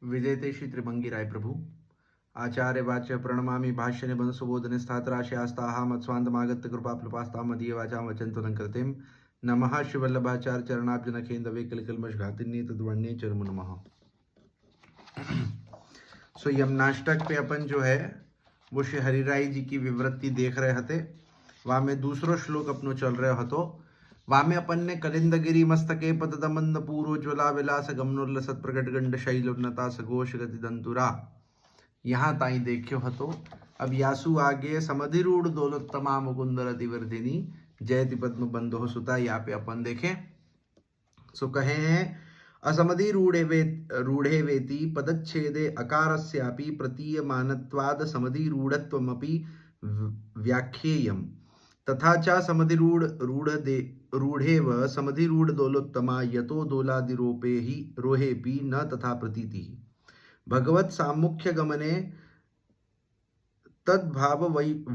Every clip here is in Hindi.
विजयते श्री त्रिभंगी राय प्रभु आचार्य वाच्य प्रणमामि भाष्य निबंध सुबोधने स्थात्राशयास्ताः मत्स्वान्तमागत्य कृपाप्लुपास्तां मदीय वाचां वचन्तुलं कृतिं नमः श्रीवल्लभाचार्य चरणाब्जनखेन्दवे कलकलमशघातिन्ये तद्वर्ण्ये चरम नमः। सो यमनाष्टक पे अपन जो है वो श्री हरिराय जी की विवृत्ति देख रहे हते। वहाँ में दूसरो श्लोक अपनो चल रहे हतो। वहाँ में अपन ने कलिंदगिरी मस्तके पतदमंद पूर्वज्वला विलास गमनोल्लसत प्रकट गंड शैल उन्नता सघोष गति दंतुरा यहाँ ताई देखियो हतो। अब यासु आगे समधिरूढ़ दौलतमा मुकुंद रतिवर्धिनी जयति पद्म बंधो सुता। यहाँ पे अपन देखें सो कहे हैं असमधि रूढ़े वेति पदच्छेदे अकारस्यापि प्रतीयमानत्वाद समधि रूढ़त्वमपि व्याख्येयम् तथा च समधि रूढ़ेव समधि रूढ़ दौलोत्तमा यतो दोलादिरोपे ही रोहेपि न तथा प्रतीति भगवत सामुख्य गमने तद्भाव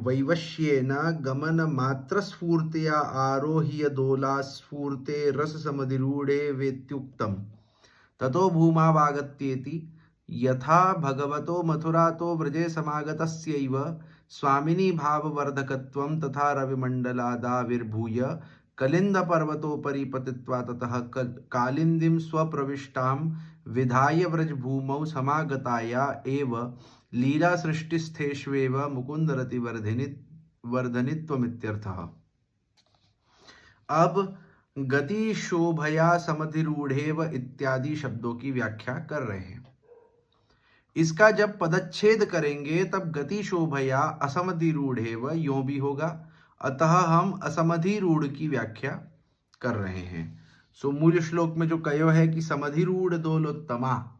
वैवश्येन गमन मात्र स्फूर्तिया आरोह्य दोला स्फूर्ते रस समधिरूढ़े वेत्युक्तम् ततो भूमावागत्येति यथा भगवतो मथुरातो व्रजे समागतस्यैव स्वामिनी भाववर्धकत्वं तथा रविमण्डलादाविर्भूय कलिन्दपर्वतोपरि पतित्वा ततः कालिन्दीं स्वप्रविष्टां विधाय व्रजभूमौ समागताया एव लीलासृष्टिस्थेष्वेव मुकुन्दरतिवर्धिनीत्वमित्यर्थः। अब गति शोभया समधिरूढ़ेव इत्यादि शब्दों की व्याख्या कर रहे हैं। इसका जब पदच्छेद करेंगे तब गति शोभया असमधिरूढ़ेव यों भी होगा, अतः हम असमधिरूढ़ की व्याख्या कर रहे हैं। सो मूल श्लोक में जो कयो है कि समधिरूढ़ दोलोत्तमा,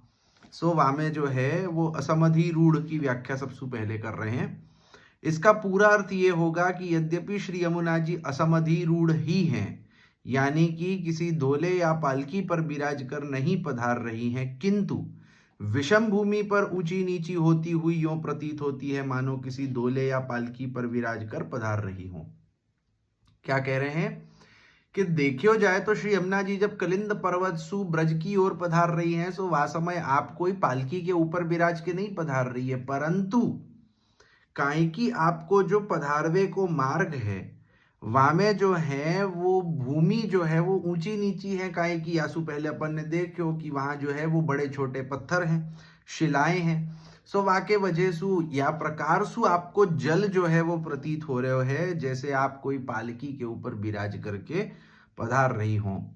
सो वहाँ में जो है वो असमधिरूढ़ की व्याख्या सबसे पहले कर रहे हैं। इसका पूरा अर्थ ये होगा कि यद्यपि श्री यमुना जी असमधिरूढ़ ही हैं, यानी कि किसी दोले या पालकी पर विराज कर नहीं पधार रही हैं, किंतु विषम भूमि पर ऊंची नीची होती हुई यों प्रतीत होती है मानो किसी दोले या पालकी पर विराज कर पधार रही हो। क्या कह रहे हैं कि देखियो जाए तो श्री यमुना जी जब कलिंद पर्वत सु ब्रज की ओर पधार रही हैं, सो वह समय आप कोई पालकी के ऊपर विराज के नहीं पधार रही है, परंतु काहे कि आपको जो पधारवे को मार्ग है वहाँ में जो है वो भूमि जो है वो ऊंची नीची है। काहे कि यासु पहले अपन ने देखो कि वहाँ जो है वो बड़े छोटे पत्थर हैं, शिलाएं हैं। सो वाके वजह सु या प्रकार सु आपको जल जो है वो प्रतीत हो रहे है जैसे आप कोई पालकी के ऊपर विराज करके पधार रही हो।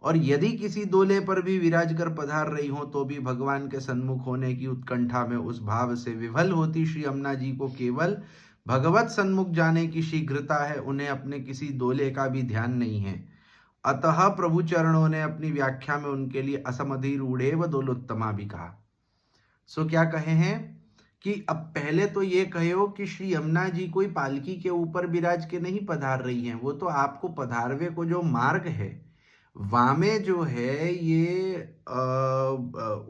और यदि किसी दोले पर भी विराज कर पधार रही हो तो भी भगवान के सन्मुख होने की उत्कंठा में उस भाव से विभल होती श्री यमुना जी को केवल भगवत सन्मुख जाने की शीघ्रता है, उन्हें अपने किसी दोले का भी ध्यान नहीं है। अतः प्रभु चरणों ने अपनी व्याख्या में उनके लिए असमधिरूढ़ेव दोलोत्तमा भी कहा। सो क्या कहे हैं कि अब पहले तो ये कहो कि श्री यमुना जी कोई पालकी के ऊपर विराज के नहीं पधार रही हैं, वो तो आपको पधारवे को जो मार्ग है वहाँ में जो है ये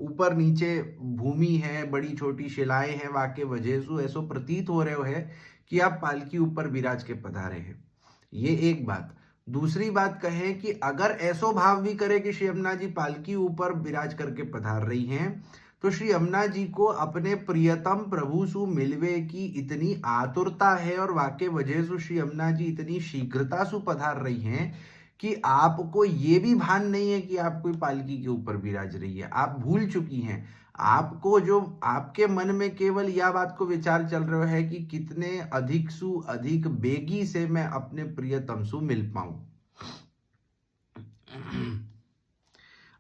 ऊपर नीचे भूमि है, बड़ी छोटी शिलाएं हैं, वाके वजह से ऐसो प्रतीत हो रहे है कि आप पालकी ऊपर विराज के पधारे हैं। ये एक बात। दूसरी बात कहे कि अगर ऐसो भाव भी करे कि श्री यमुना जी पालकी ऊपर विराज करके पधार रही हैं तो श्री यमुना जी को अपने प्रियतम प्रभु सु मिलवे की इतनी आतुरता है और वाके वजह से श्री यमुना जी इतनी शीघ्रता सु पधार रही हैं कि आपको ये भी भान नहीं है कि आप कोई पालकी के ऊपर विराज रही है। आप भूल चुकी हैं। आपको जो आपके मन में केवल यह बात को विचार चल रहा है कि कितने अधिक सु अधिक बेगी से मैं अपने प्रियतम सु मिल पाऊं।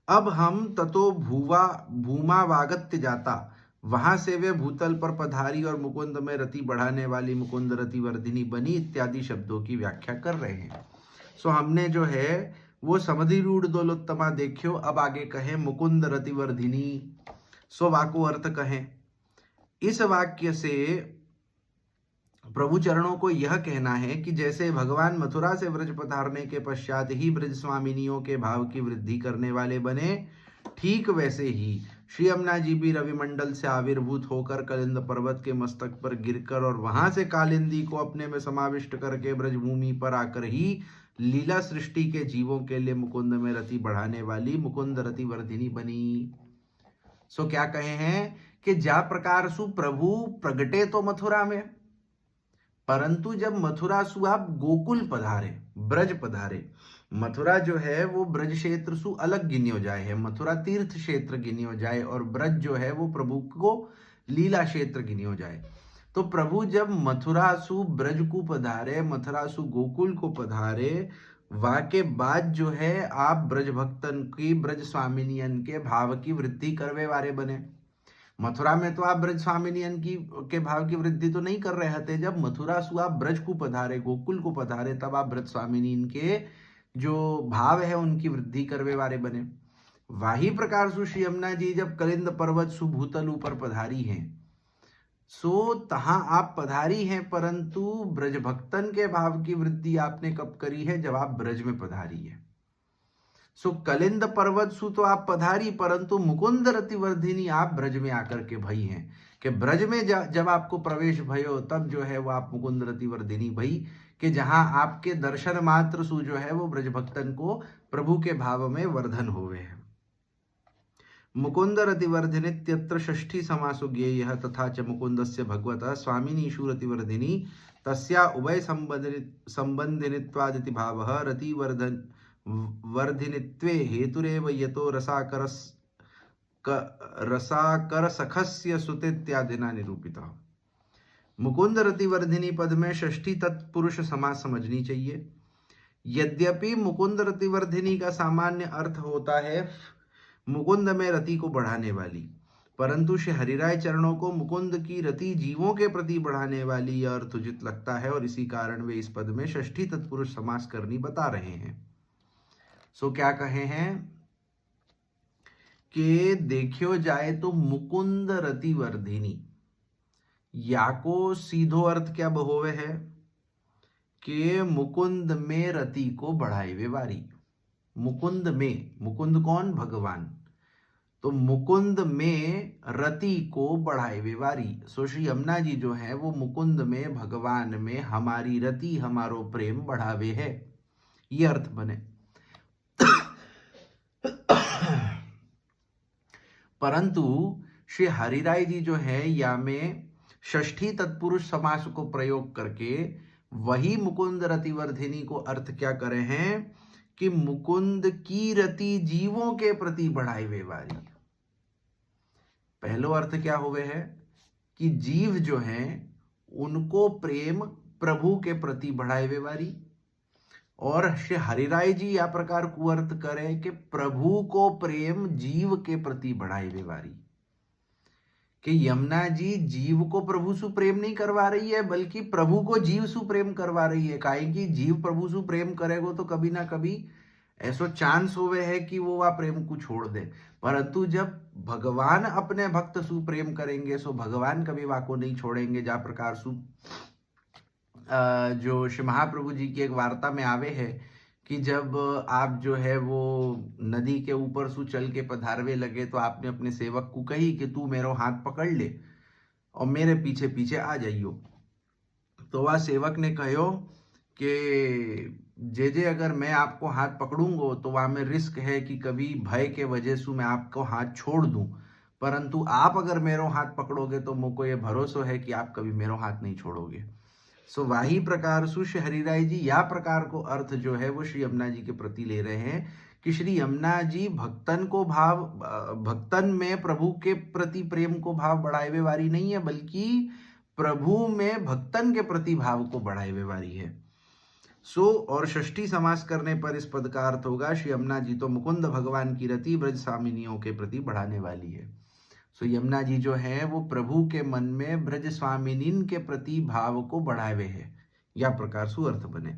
अब हम ततो भूमा वागत्य जाता, वहां से वे भूतल पर पधारी और मुकुंद में रति बढ़ाने वाली मुकुंद रति वर्धिनी बनी इत्यादि शब्दों की व्याख्या कर रहे हैं। सो हमने जो है वो समधिरूढ़ दोलोत्तमा देखियो। अब आगे कहें मुकुंद रतिवर्धिनी। सो वाको अर्थ कहें। इस वाक्य से प्रभु चरणों को यह कहना है कि जैसे भगवान मथुरा से व्रज पधारने के पश्चात ही ब्रज स्वामिनियों के भाव की वृद्धि करने वाले बने, ठीक वैसे ही श्री यमुना जी भी रविमंडल से आविर्भूत होकर कलिंद पर्वत के मस्तक पर गिरकर और वहां से कालिंदी को अपने में समाविष्ट करके ब्रजभूमि पर आकर ही लीला सृष्टि के जीवों के लिए मुकुंद में रति बढ़ाने वाली मुकुंद रति वर्धिनी बनी। सो क्या कहे हैं कि जा प्रकार सु प्रभु प्रगटे तो मथुरा में, परंतु जब मथुरा सु आप गोकुल पधारे, ब्रज पधारे, मथुरा जो है वो ब्रज क्षेत्र सु अलग गिनी हो जाए है, मथुरा तीर्थ क्षेत्र गिनी हो जाए और ब्रज जो है वो प्रभु को लीला क्षेत्र गिनी हो जाए। तो प्रभु जब मथुरा सु ब्रज को पधारे, मथुरा सु गोकुल को पधारे, वाके बाद जो है आप ब्रज भक्तन की, ब्रज स्वामिनियन के भाव की वृद्धि करवे वारे बने। मथुरा में तो आप ब्रज स्वामिनियन की के भाव की वृद्धि तो नहीं कर रहे थे, जब मथुरा सु आप ब्रज को पधारे, गोकुल को पधारे, तब आप ब्रज स्वामिनीन के जो भाव है उनकी वृद्धि करवे वारे बने। वही प्रकार सु श्री यमुना जी जब कलिंद पर्वत सु भूतल ऊपर पधारी हैं, सो तहां आप पधारी हैं, परंतु ब्रज भक्तन के भाव की वृद्धि आपने कब करी है? जब आप ब्रज में पधारी है। सो कलिंद पर्वत सु तो आप पधारी, परंतु मुकुंद रतिवर्धिनी आप ब्रज में आकर के भई हैं, कि ब्रज में जब आपको प्रवेश भयो तब जो है वो आप मुकुंद रतिवर्धिनी भई, कि जहां आपके दर्शन मात्र सु जो है वो ब्रज भक्तन को प्रभु के भाव में वर्धन हुए हैं। मुकुंद रतिवर्धिनीत्यत्र षष्ठी समासो ज्ञेयः तथा च मुकुंदस्य भगवतः स्वामिनीषु रतिवर्धिनी तस्या उभय संबंधिनित्वादिति भावः रतिवर्धन वर्धिनित्वे हेतुरेव यतो रसाकर सखस्य सुतेत्यादिना निरूपितः। मुकुंद रतिवर्धिनी पद में षष्ठी तत्पुरुष समास समझनी चाहिए। यद्यपि मुकुंद रतिवर्धिनी का सामान्य अर्थ होता है मुकुंद में रति को बढ़ाने वाली, परंतु श्री हरिराय चरणों को मुकुंद की रति जीवों के प्रति बढ़ाने वाली यह अर्थ उचित लगता है, और इसी कारण वे इस पद में षष्ठी तत्पुरुष समास करनी बता रहे हैं। सो क्या कहे हैं कि देखियो जाए तो मुकुंद रतिवर्धिनी, या को सीधो अर्थ क्या होवे है कि मुकुंद में रति को बढ़ाए वे वारी। मुकुंद में, मुकुंद कौन? भगवान। तो मुकुंद में रति को बढ़ाए वे वारी। सो श्री यमुना जी जो है वो मुकुंद में, भगवान में हमारी रति, हमारो प्रेम बढ़ावे है, ये अर्थ बने। परंतु श्री हरिराय जी जो है या में षष्ठी तत्पुरुष समास को प्रयोग करके वही मुकुंद रतिवर्धिनी को अर्थ क्या करे हैं कि मुकुंद की रति जीवों के प्रति बढ़ाई वे वारी। पहलो अर्थ क्या हुए है कि जीव जो हैं उनको प्रेम प्रभु के प्रति बढ़ाए वे वारी, और श्री हरिराय जी या प्रकार कुअर्थ करें कि प्रभु को प्रेम जीव के प्रति बढ़ाए वे वारी, कि यमुना जी जीव को प्रभु सु प्रेम नहीं करवा रही है, बल्कि प्रभु को जीव सु प्रेम करवा रही है। काहे कि जीव प्रभु सु प्रेम करेगो तो कभी ना कभी ऐसो चांस होवे है कि वो वह प्रेम को छोड़ दे, परंतु जब भगवान अपने भक्त सु प्रेम करेंगे सो भगवान कभी वाको नहीं छोड़ेंगे। जा प्रकार सु जो श्री महाप्रभु जी की एक वार्ता में आवे है कि जब आप जो है वो नदी के ऊपर सु चल के पधारवे लगे तो आपने अपने सेवक को कही कि तू मेरो हाथ पकड़ ले और मेरे पीछे पीछे आ जाइयो। तो वह सेवक ने कहो कि जे अगर मैं आपको हाथ पकड़ूंगो तो वहाँ में रिस्क है कि कभी भय के वजह से मैं आपको हाथ छोड़ दूं, परंतु आप अगर मेरो हाथ पकड़ोगे तो मुझको ये भरोसा है कि आप कभी मेरो हाथ नहीं छोड़ोगे। सो वही प्रकार सु श्री हरिराय जी या प्रकार को अर्थ जो है वो श्री यमुना जी के प्रति ले रहे हैं कि श्री यमुना जी भक्तन को भाव, भक्तन में प्रभु के प्रति प्रेम को भाव बढ़ाए वारी नहीं है, बल्कि प्रभु में भक्तन के प्रति भाव को बढ़ाए वारी है। सो और षष्ठी समास करने पर इस पद का अर्थ होगा श्री यमुना जी तो मुकुंद भगवान की रति ब्रज स्वामिनियों के प्रति बढ़ाने वाली है। सो यमुना जी जो है वो प्रभु के मन में ब्रज स्वामिनीन के प्रति भाव को बढ़ावे है, या प्रकार सु अर्थ बने।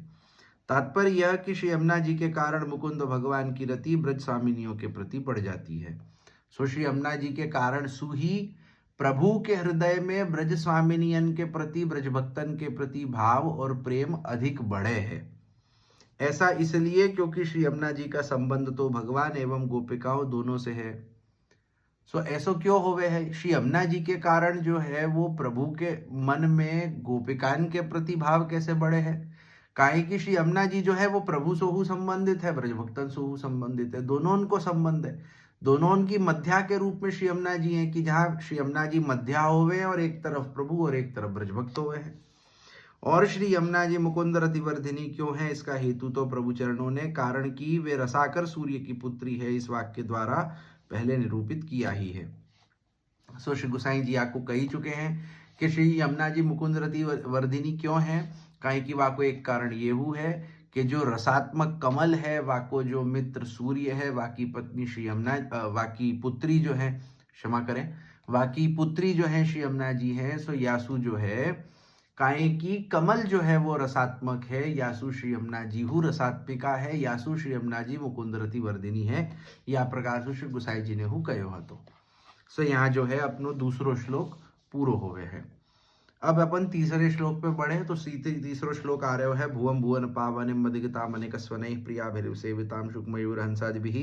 तात्पर्य यह कि श्री यमुना जी के कारण मुकुंद भगवान की रति ब्रज स्वामिनियों के प्रति बढ़ जाती है। सो श्री यमुना जी के कारण सु ही प्रभु के हृदय में ब्रज स्वामिनियन के प्रति, ब्रज भक्तन के प्रति भाव और प्रेम अधिक बढ़े है। ऐसा इसलिए क्योंकि श्री यमुना जी का संबंध तो भगवान एवं गोपिकाओं दोनों से है। सो ऐसा क्यों होवे है? श्री यमुना जी के कारण जो है वो प्रभु के मन में गोपिकान के प्रति भाव कैसे बढ़े है? काहे कि श्री यमुना जी जो है वो प्रभु सोहु संबंधित है, ब्रज भक्तन सोहु संबंधित है, दोनों उनको संबंध है। दोनों उनकी मध्या के रूप में श्री यमुना जी हैं कि जहाँ श्री यमुना जी मध्या होवे और एक तरफ प्रभु और एक तरफ ब्रजभक्त होवे हैं। और श्री यमुना जी मुकुंद रतिवर्धिनी क्यों है, इसका हेतु तो प्रभु चरणों ने कारण की वे रसाकर सूर्य की पुत्री है इस वाक्य द्वारा पहले निरूपित किया ही है। सो श्री गोसाई जी आपको कही चुके हैं कि श्री यमुना जी मुकुंद रतिवर्धिनी क्यों है, कहीं की वाको एक कारण ये हु है कि जो रसात्मक कमल है वाको जो मित्र सूर्य है, वाकी पत्नी श्री यमुना, वाकी पुत्री जो है, क्षमा करें, वाकी पुत्री जो है श्री यमुना जी है। सो यासु जो है काहे की कमल जो है वो रसात्मक है, यासु श्री यमुना जी हु रसात्मिका है, यासु श्री यमुना जी मुकुंद रतिवर्धिनी है, या प्रकार से श्री गोसाई जी ने हु कहो हतो। सो यहाँ जो है अपनो दूसरो श्लोक पूरो होवे है। अब अपन तीसरे श्लोक पे बढ़े तो तीसरो श्लोक आ रहे है भुवम भुवन पावनिम मदिगता मनिकस्वनैः प्रियाभिरिव सेविताम शुकमयूर हंसादिभिः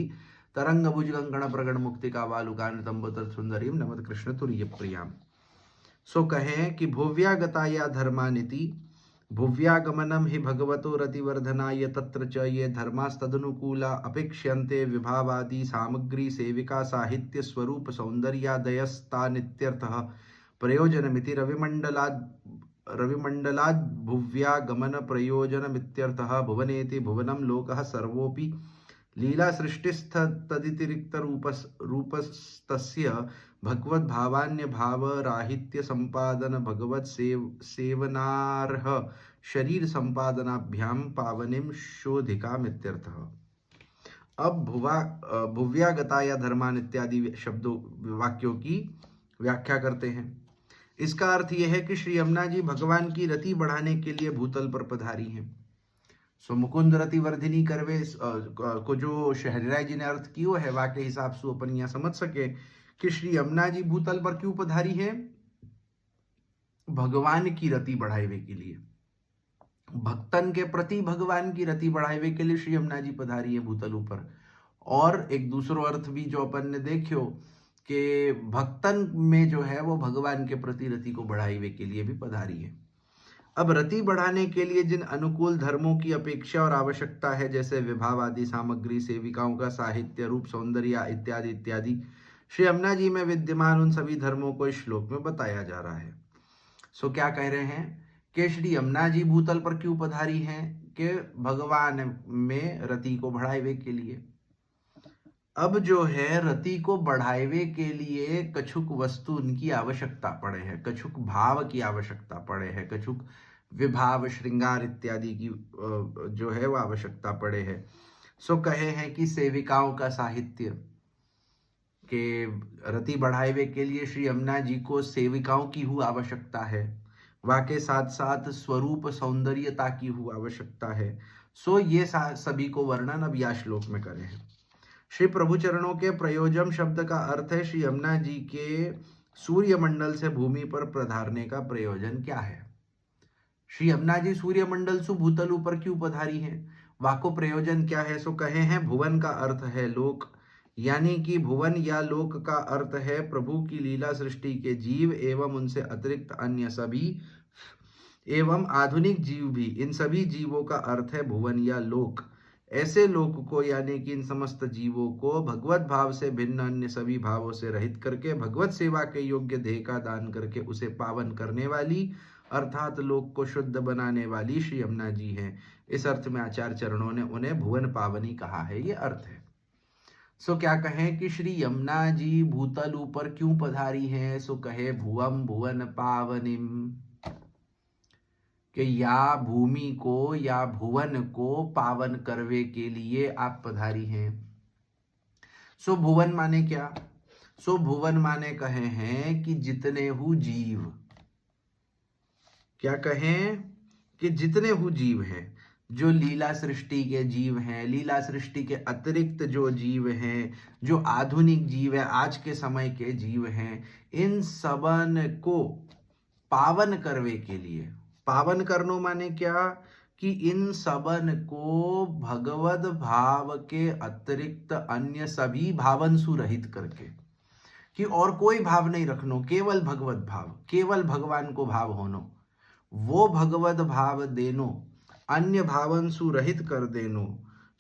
तरंग भुजगंगण प्रगण मुक्तिका वालुकान्वितं बत सुंदरीम नमत कृष्ण तुर्य प्रियाम। सो कहें कि भुव्यागता या धर्मानिति भुव्यागमनम हि भगवतो रतिवर्धनाय तत्र च ये धर्मास्तदनुकूला अपेक्ष्यन्ते विभावादि सामग्री सेविका साहित्य स्वरूप सौंदर्यादयस्ता नित्यर्थः प्रयोजनमिति रविमंडलाद भुव्यागमन प्रयोजनमित्यर्थः भुवनेति भुवनं लोकः सर्वोपि लीला सृष्टिस्थ तदितिरिक्त रूपस्तस्य भगवत भावान्य भाव राहित्य संपादन भगवत सेवनार्ह शरीर संपादनाभ्याम पावनिम शोधिका मित्यर्थः। अब भुव्यागता या धर्मान इत्यादि शब्दों वाक्यों की व्याख्या करते हैं। इसका अर्थ यह है कि श्री यमुना जी भगवान की रति बढ़ाने के लिए भूतल पर पधारी हैं। सो मुकुंद रतिवर्धिनी करवे को जो शहरिराय जी ने अर्थ कियो है वाक्य हिसाब से अपन यहाँ समझ सके कि श्री यमुना जी भूतल पर क्यों पधारी है, भगवान की रति बढ़ावे के लिए, भक्तन के प्रति भगवान की रति बढ़ावे के लिए श्री यमुना जी पधारी है भूतल ऊपर। और एक दूसरो अर्थ भी जो अपन ने देखियो कि भक्तन में जो है वो भगवान के प्रति रति को बढ़ावे के लिए भी पधारी है। अब रति बढ़ाने के लिए जिन अनुकूल धर्मों की अपेक्षा और आवश्यकता है जैसे विभाव आदि सामग्री सेविकाओं का साहित्य रूप सौंदर्य इत्यादि इत्यादि श्री यमुना जी में विद्यमान उन सभी धर्मों को इस श्लोक में बताया जा रहा है। सो क्या कह रहे हैं कि श्री यमुना जी भूतल पर क्यों पधारी हैं कि भगवान में रति को बढ़ावे के लिए। अब जो है रति को बढ़ावे के लिए कछुक वस्तु उनकी आवश्यकता पड़े है, कछुक भाव की आवश्यकता पड़े है, कछुक विभाव श्रृंगार इत्यादि की जो है वो आवश्यकता पड़े है। सो कहे हैं कि सेविकाओं का साहित्य के रति बढ़ावे के लिए श्री यमुना जी को सेविकाओं की हु आवश्यकता है, वाके साथ साथ स्वरूप सौंदर्यता की हु आवश्यकता है। सो ये सभी को वर्णन अब या श्लोक में करें हैं। श्री प्रभु चरणों के प्रयोजम शब्द का अर्थ है श्री यमुना जी के सूर्य मंडल से भूमि पर पधारने का प्रयोजन क्या है। श्री यमुना जी सूर्य मंडल सु भूतल ऊपर क्यों पधारी हैं, वाको प्रयोजन क्या है। सो कहे हैं भुवन का अर्थ है लोक, यानी कि भुवन या लोक का अर्थ है प्रभु की लीला सृष्टि के जीव एवं उनसे अतिरिक्त अन्य सभी एवं आधुनिक जीव भी, इन सभी जीवों का अर्थ है भुवन या लोक। ऐसे लोक को यानी कि इन समस्त जीवों को भगवत भाव से भिन्न अन्य सभी भावों से रहित करके भगवत सेवा के योग्य देह का दान करके उसे पावन करने वाली अर्थात लोक को शुद्ध बनाने वाली श्री यमुना जी हैं। इस अर्थ में आचार्य चरणों ने उन्हें भुवन पावनी कहा है, ये अर्थ है। सो क्या कहें कि श्री यमुना जी भूतल ऊपर क्यों पधारी हैं। सो कहे भुवम भुवन पावनिम, कि या भूमि को या भुवन को पावन करवे के लिए आप पधारी हैं। सो भुवन माने क्या। सो भुवन माने कहे हैं कि जितने हु जीव, क्या कहें कि जितने हु जीव हैं, जो लीला सृष्टि के जीव हैं, लीला सृष्टि के अतिरिक्त जो जीव हैं, जो आधुनिक जीव है, आज के समय के जीव हैं, इन सबन को पावन करवे के लिए, पावन करनो माने क्या कि इन सबन को भगवत भाव के अतिरिक्त अन्य सभी भावन सुरहित करके, कि और कोई भाव नहीं रखनो, केवल भगवत भाव, केवल भगवान को भाव होनो, वो भगवत भाव देनो, अन्य भावन सुरहित कर देनो।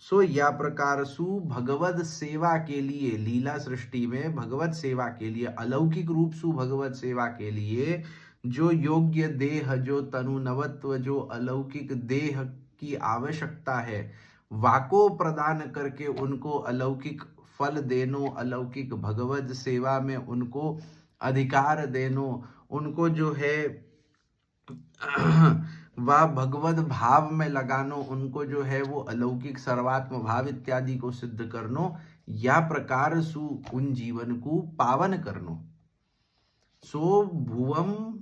सो या प्रकार सु भगवत सेवा के लिए, लीला सृष्टि में भगवत सेवा के लिए, अलौकिक रूप सु भगवत सेवा के लिए जो योग्य देह, जो तनु नवत्व, जो अलौकिक देह की आवश्यकता है, वाको प्रदान करके उनको अलौकिक फल देनो, अलौकिक भगवत सेवा में उनको अधिकार देनो, उनको जो है वह भगवत भाव में लगानो, उनको जो है वो अलौकिक सर्वात्म भाव इत्यादि को सिद्ध करनो, या प्रकार सु उन जीवन को पावन करनो। सो भुवम,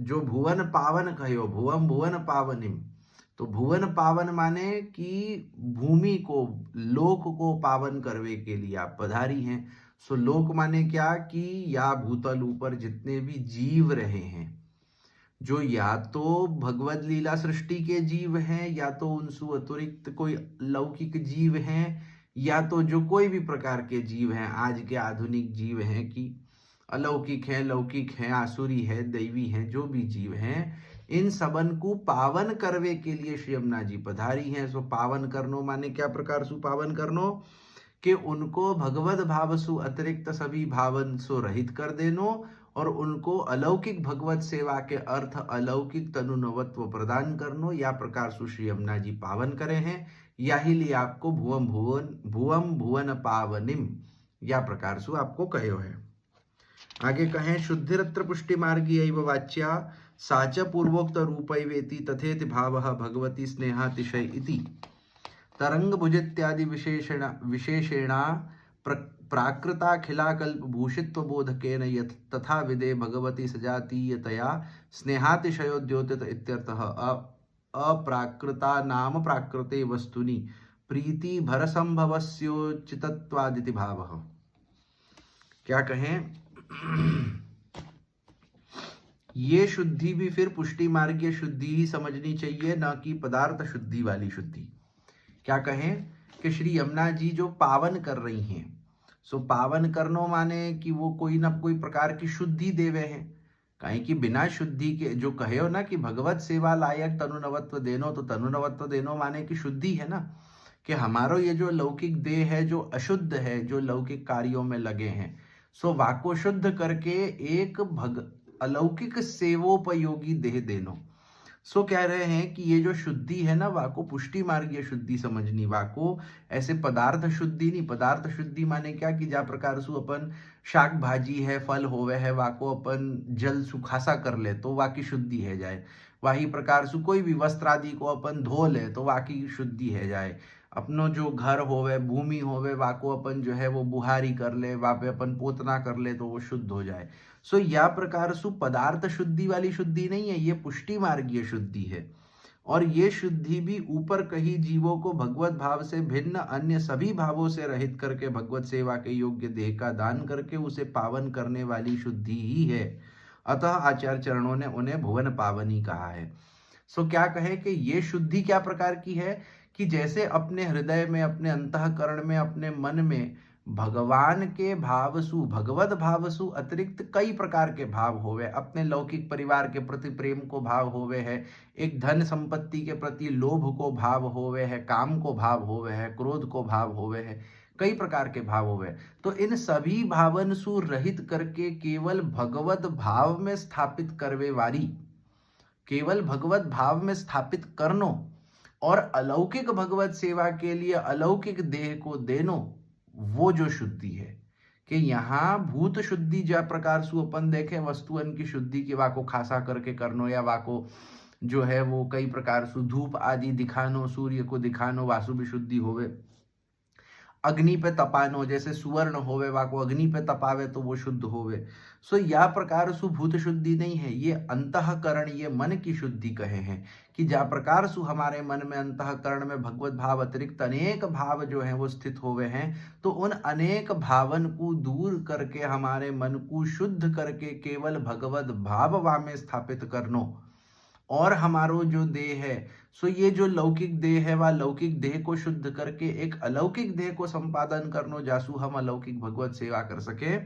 जो भुवन पावन कहो, भुवम भुवन पावनिम, तो भुवन पावन माने कि भूमि को, लोक को पावन करने के लिए आप पधारी हैं। सो लोक माने क्या कि या भूतल ऊपर जितने भी जीव रहे हैं, जो या तो भगवत लीला सृष्टि के जीव हैं, या तो उनसे अतिरिक्त कोई लौकिक जीव हैं, या तो जो कोई भी प्रकार के जीव हैं, आज के आधुनिक जीव हैं कि अलौकिक हैं, लौकिक हैं, आसुरी है, दैवी हैं, जो भी जीव हैं, इन सबन को पावन करवे के लिए श्री यमुना जी पधारी हैं। सो पावन करनो माने क्या प्रकार सु पावन करनो, कि उनको भगवत भाव सु अतिरिक्त सभी भावन सो रहित कर देनो, और उनको अलौकिक भगवत सेवा के अर्थ अलौकिक तनुनवत्व प्रदान करनो, या प्रकार सु श्री यमुना जी पावन करे हैं। यही लिए आपको भुवम भुवन पावनिम, या प्रकार सु आपको कहो है। आगे कहें शुद्धिरत्र पुष्टि मार्गी वाच्या साच पूर्वोक्त रूपैवेति तथेति भावः भगवती स्नेहातिशय इति तरंग भुजित्यादि विशेषेणा प्राकृताखिलाकल्प भूषित्व बोधकेन यत् तथा विदे भगवती सजातीयतया स्नेहातिशयो द्योतित इत्यर्थः। अप्राकृता नाम प्राकृते वस्तुनि प्रीति भरसंभवस्योचितत्वादिति भावः। क्या कहें, ये शुद्धि भी फिर पुष्टि मार्गीय शुद्धि ही समझनी चाहिए, न कि पदार्थ शुद्धि वाली शुद्धि। क्या कहें कि श्री यमुना जी जो पावन कर रही हैं, सो पावन करनो माने कि वो कोई ना कोई प्रकार की शुद्धि देवे हैं। कहीं कि बिना शुद्धि के जो कहे हो ना कि भगवत सेवा लायक तनुनवत्व देनो, तो तनुनवत्व देनो माने कि शुद्धि है ना, कि हमारो ये जो लौकिक देह है जो अशुद्ध है, जो लौकिक कार्यों में लगे हैं, सो वाको शुद्ध करके एक अलौकिक सेवोपयोगी देह देनो। सो कह रहे हैं कि ये जो शुद्धि है ना, वाको पुष्टि मार्गीय शुद्धि समझनी, वाको ऐसे पदार्थ शुद्धि नहीं। पदार्थ शुद्धि माने क्या कि जा प्रकार सु अपन शाक भाजी है, फल होवे है, वाको अपन जल सुखासा कर ले तो वाकी शुद्धि है जाए। वही प्रकार से कोई भी वस्त्र आदि को अपन धो ले तो वाकी शुद्धि है जाए। अपनो जो घर होवे, भूमि होवे, वाको अपन जो है वो बुहारी कर ले, वहाँ पे अपन पोतना कर ले तो वो शुद्ध हो जाए। सो यह प्रकार सु पदार्थ शुद्धि वाली शुद्धि नहीं है, ये पुष्टि मार्गीय शुद्धि है। और ये शुद्धि भी ऊपर कही जीवों को भगवत भाव से भिन्न अन्य सभी भावों से रहित करके भगवत सेवा के योग्य देह का दान करके उसे पावन करने वाली शुद्धि ही है। अतः आचार्य चरणों ने उन्हें भुवन पावनी कहा है। सो क्या कहे कि ये शुद्धि क्या प्रकार की है कि जैसे अपने हृदय में, अपने अंतःकरण में, अपने मन में भगवान के भावसु, भगवत भावसु अतिरिक्त कई प्रकार के भाव होवे। अपने लौकिक परिवार के प्रति प्रेम को भाव होवे है, एक धन संपत्ति के प्रति लोभ को भाव होवे है, काम को भाव होवे है, क्रोध को भाव होवे है, कई प्रकार के भाव होवे। तो इन सभी भावन सु रहित करके केवल भगवत भाव में स्थापित करवे वाली, केवल भगवत भाव में स्थापित करनो और अलौकिक भगवत सेवा के लिए अलौकिक देह को देनो, वो जो शुद्धि है। कि यहाँ भूत शुद्धि जा प्रकार सु अपन देखे वस्तुअन की शुद्धि की वाको खासा करके करनो, या वाको जो है वो कई प्रकार सु धूप आदि दिखानो, सूर्य को दिखानो, वासु भी शुद्धि होवे। अग्नि पे तपानो, जैसे सुवर्ण होवे वाको अग्नि पे तपावे तो वो शुद्ध होवे। सो यह प्रकार सु भूत शुद्धि नहीं है, ये अंतःकरण, ये मन की शुद्धि कहे हैं। कि जा प्रकार सु हमारे मन में अंतःकरण में भगवत भाव अतिरिक्त अनेक भाव जो हैं वो स्थित होवे हैं, तो उन अनेक भावन को दूर करके हमारे मन को शुद्ध करके केवल भगवत भाव में स्थापित करनो। और हमारो जो देह है, सो ये जो लौकिक देह है वह लौकिक देह को शुद्ध करके एक अलौकिक देह को संपादन करनो, जासु हम अलौकिक भगवत सेवा कर सके।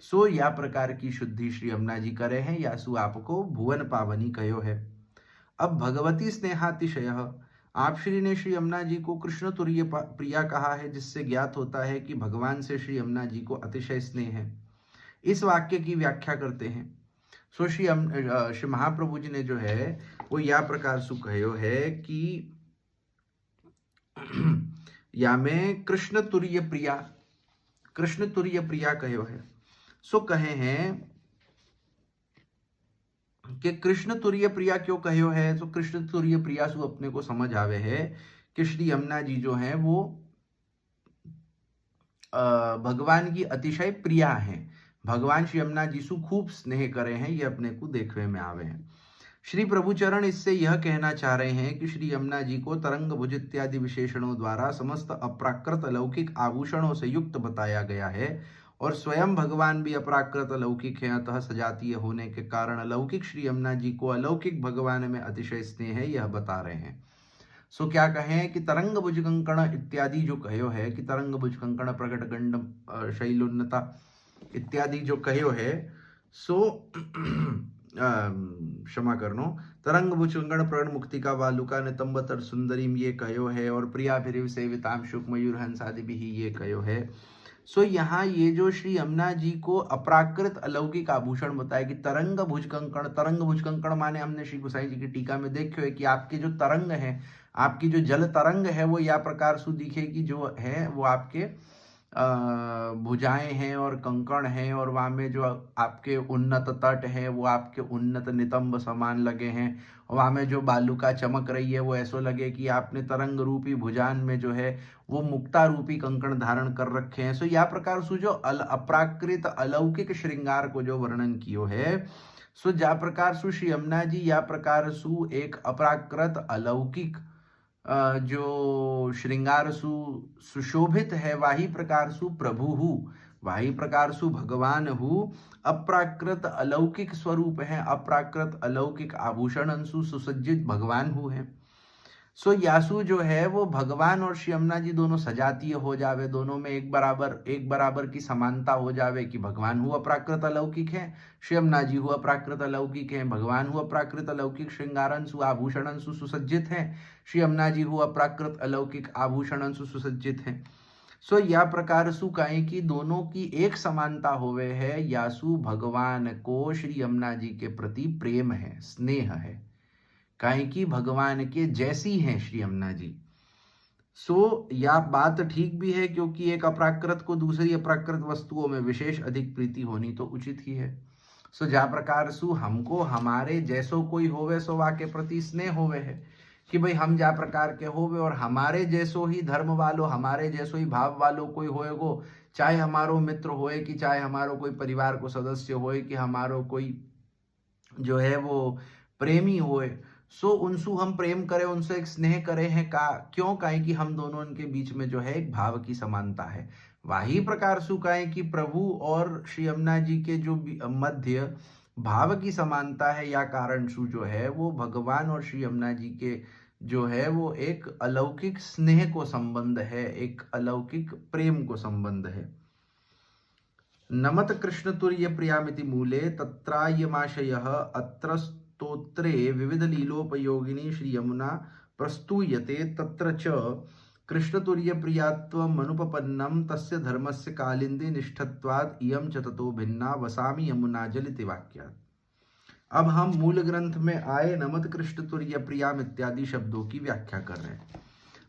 सो या प्रकार की शुद्धि श्री यमुना जी करे हैं, यासु आपको भुवन पावनी कहो है। अब भगवती स्नेहातिशय, आप श्री ने श्री यमुना जी को कृष्ण तुरीय प्रिया कहा है, जिससे ज्ञात होता है कि भगवान से श्री यमुना जी को अतिशय स्नेह है। इस वाक्य की व्याख्या करते हैं। सो श्री महाप्रभु जी ने जो है वो या प्रकार सु कहो है कि या में कृष्ण तुरीय प्रिया कहो है। सो कहे हैं कि कृष्ण तुरीय प्रिया क्यों कहो है। तो कृष्ण तुरीय प्रिया सु अपने को समझ आवे है कि श्री यमुना जी जो है वो भगवान की अतिशय प्रिया हैं। भगवान श्री यमुना जी सु खूब स्नेह करे हैं, ये अपने को देखने में आवे हैं। श्री प्रभुचरण इससे यह कहना चाह रहे हैं कि श्री यमुना जी को तरंग भुज इत्यादि विशेषणों द्वारा समस्त अप्राकृत अलौकिक आभूषणों से युक्त बताया गया है और स्वयं भगवान भी अप्राकृत अलौकिक हैं, अतः सजातीय होने के कारण अलौकिक श्री यमुना जी को अलौकिक भगवान में अतिशय स्नेह है, यह बता रहे हैं। सो क्या कहें कि तरंग भुज कंकण इत्यादि जो कहो है कि तरंग भुज कंकण प्रकट गंड शैलोन्नता इत्यादि जो कहो है, सो क्षमा करनो, तरंग भुज कंकण प्रकट मुक्तिका वालुका नितंबतर सुंदरीम ये कहो है और प्रिया फिर सेविताम शुक मयूर हंस आदि भी ये कहो है। सो यहाँ ये जो श्री यमुना जी को अपराकृत अलौकिक आभूषण बताया कि तरंग भुज कंकण माने हमने श्री गोसाई जी की टीका में देखे है कि आपके जो तरंग है, आपकी जो जल तरंग है वो या प्रकार सु दिखेगी, जो है वो आपके भुजाएं हैं और कंकण हैं और वहाँ में जो आपके उन्नत तट है वो आपके उन्नत नितंब समान लगे हैं। वहाँ में जो बालुका चमक रही है वो ऐसा लगे कि आपने तरंग रूपी भुजान में जो है वो मुक्ता रूपी कंकण धारण कर रखे हैं। सो या प्रकार सु जो अप्राकृत अलौकिक श्रृंगार को जो वर्णन कियो है, सो जा प्रकार सु श्री यमुना जी या प्रकार सु एक अपराकृत अलौकिक जो श्रृंगार सुशोभित है, वाही प्रकार सु प्रभु हु, वाही प्रकार सु भगवान हु, अप्राकृत अलौकिक स्वरूप है, अप्राकृत अलौकिक आभूषण सुसज्जित भगवान हु है। सो यासु जो है वो भगवान और श्री यमुना जी दोनों सजातीय हो जावे, दोनों में एक बराबर की समानता हो जावे कि भगवान हुआ प्राकृत अलौकिक है, श्री यमुना जी हुआ प्राकृत अलौकिक है। भगवान हुआ प्राकृत अलौकिक श्रृंगारन सु आभूषणन सु सुसज्जित है, श्री यमुना जी हुआ प्राकृत अलौकिक आभूषणन सु सुसज्जित है। सो या प्रकार सु कहें कि दोनों की एक समानता होवे है, यासु भगवान को श्री यमुना जी के प्रति प्रेम है, स्नेह है, काहे कि भगवान के जैसी हैं श्री यमुना जी। सो या बात ठीक भी है, क्योंकि एक अपराकृत को दूसरी अपराकृत वस्तुओं में विशेष अधिक प्रीति होनी तो उचित ही है। सो जा प्रकार सु हमको हमारे जैसो कोई होवे सो वा के प्रति स्नेह होवे है कि भाई हम जा प्रकार के होवे और हमारे जैसो ही धर्म वालो, हमारे जैसो ही भाव वालो कोई होएगो, चाहे हमारो मित्र होए कि चाहे हमारो कोई परिवार को सदस्य होए कि हमारो कोई जो है वो प्रेमी होए, सो उनसु हम प्रेम करें, उनसे एक स्नेह करें हैं का क्यों, काहे कि हम दोनों के बीच में जो है एक भाव की समानता है। वही प्रकार सु कहे कि प्रभु और श्री यमुना जी के जो मध्य भाव की समानता है, या कारण सु जो है वो भगवान और श्री यमुना जी के जो है वो एक अलौकिक स्नेह को संबंध है, एक अलौकिक प्रेम को संबंध है। नमत कृष्ण तुर्य प्रियामिति मूले तत्रायमाशयः अत्र स्तोत्रे विविध लीलोपयोगिनी श्री यमुना प्रस्तूयते, तत्र च कृष्णतुर्य प्रियात्वमनुपपन्नं तस्य धर्मस्य कालिंदी निष्ठत्वाद इयं च ततो भिन्ना वसामि यमुना जलिति वाक्यात्। अब हम मूल ग्रंथ में आए नमत कृष्ण तुर्य प्रियाम इत्यादि शब्दों की व्याख्या कर रहे हैं।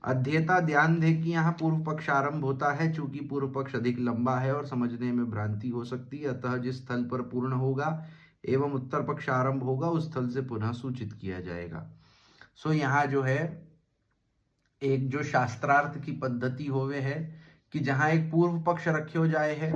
अध्येता ध्यान दे कि यहाँ पूर्व पक्ष आरंभ होता है, चूंकि पूर्व पक्ष अधिक लंबा है और समझने में भ्रांति हो सकती है, अतः जिस स्थल पर पूर्ण होगा एवं उत्तर पक्ष आरंभ होगा उस स्थल से पुनः सूचित किया जाएगा। सो यहाँ जो है एक जो शास्त्रार्थ की पद्धति होवे है कि जहाँ एक पूर्व पक्ष रखे हो जाए है,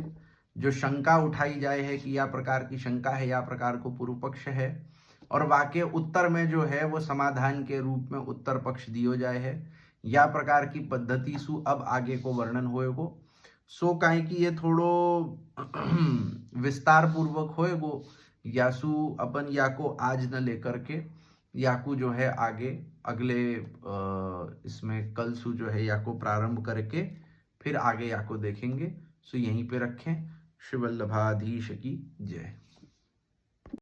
जो शंका उठाई जाए है कि या प्रकार की शंका है, या प्रकार को पूर्व पक्ष है, और वाक्य उत्तर में जो है वो समाधान के रूप में उत्तर पक्ष दियो जाए है, या प्रकार की पद्धति सु अब आगे को वर्णन होएगो। सो काहे कि ये थोड़ो विस्तार पूर्वक होएगो, यासु अपन याको आज न लेकर के याकू जो है आगे अगले इसमें कल सु जो है याको प्रारंभ करके फिर आगे याको देखेंगे। सो यहीं पे रखें। श्री वल्लभाधीश की जय।